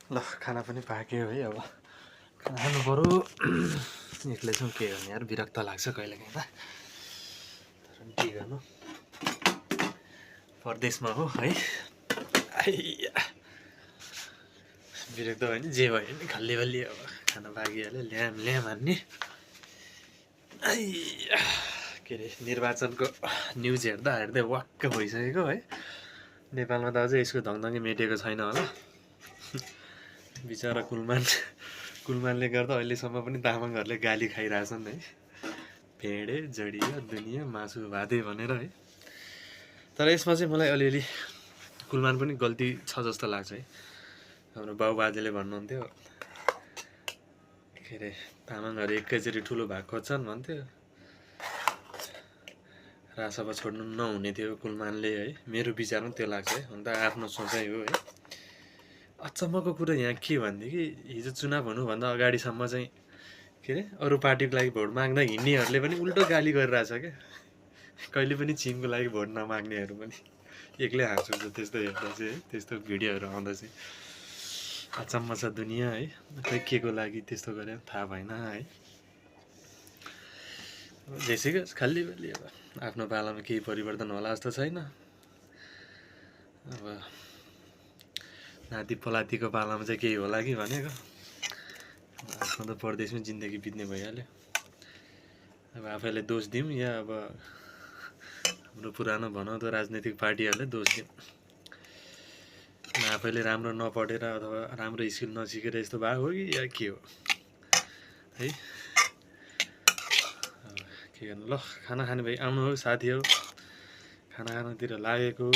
ल खाना पनि पाक्यो है। अब खाना खानु पऱ्यो। एक्लै छौँ के गर्ने यार, विरक्त लाग्छ कहिलेकाहीँ त। तर के गर्नु, परदेशमा हो है। आइया विरक्त भयो नि, जे भयो नि खल्ली बल्ली। अब खाना पाकिहाल्यो, ल्याम ल्याम हान्ने। आइया के अरे, निर्वाचनको न्युज हेर्दा हेर्दै वाक्क भइसकेको है। नेपालमा त अझै यसको धङधङै मेटेको छैन होला। बिचरा कुलमानले गर्दा अहिलेसम्म पनि तामाङहरूले गाली खाइरहेछन् है। भेडे जडियो दुनियाँ मासु भाते भनेर है। तर यसमा चाहिँ मलाई अलिअलि कुलमान पनि गल्ती छ जस्तो लाग्छ है। हाम्रो बाबुबाजेले भन्नुहुन्थ्यो के अरे, तामाङहरू एकैचोटि ठुलो भाग खोज्छन् भन्थ्यो। रासपा छोड्नु नहुने थियो कुलमानले है। मेरो विचारमा त्यो लाग्छ है। हुन त आफ्नो सोचाइ हो है। अचम्मको कुरा यहाँ के भनेदेखि, हिजो चुनाव हुनुभन्दा अगाडिसम्म चाहिँ के अरे, अरू पार्टीको लागि भोट माग्दा हिँड्नेहरूले पनि उल्टो गाली गरिरहेछ क्या। कहिले पनि चिनको लागि भोट नमाग्नेहरू पनि। एक्लै हाँस्छु त्यस्तो हेर्दा चाहिँ है। त्यस्तो भिडियोहरू आउँदा चाहिँ अचम्म छ दुनियाँ है। खै के को लागि त्यस्तो गरे थाहा भएन है। जेसुकै खालि बेली अब आफ्नो पालामा केही परिवर्तन होला जस्तो छैन। अब नाति पलातीको पालामा चाहिँ केही होला कि भनेको। आफ्नो त परदेशमै जिन्दगी बित्ने भइहाल्यो। अब आफैले दोष दिउँ या अब हाम्रो पुरानो भनौँ त राजनैतिक पार्टीहरूले दोष दिउँ। आफैले राम्रो नपढेर अथवा राम्रो स्किल नसिकेर यस्तो भएको हो कि या के हो है। के गर्नु, ल खाना खाने भाइ आउनु हो साथीहरू, खाना खानातिर लागेको।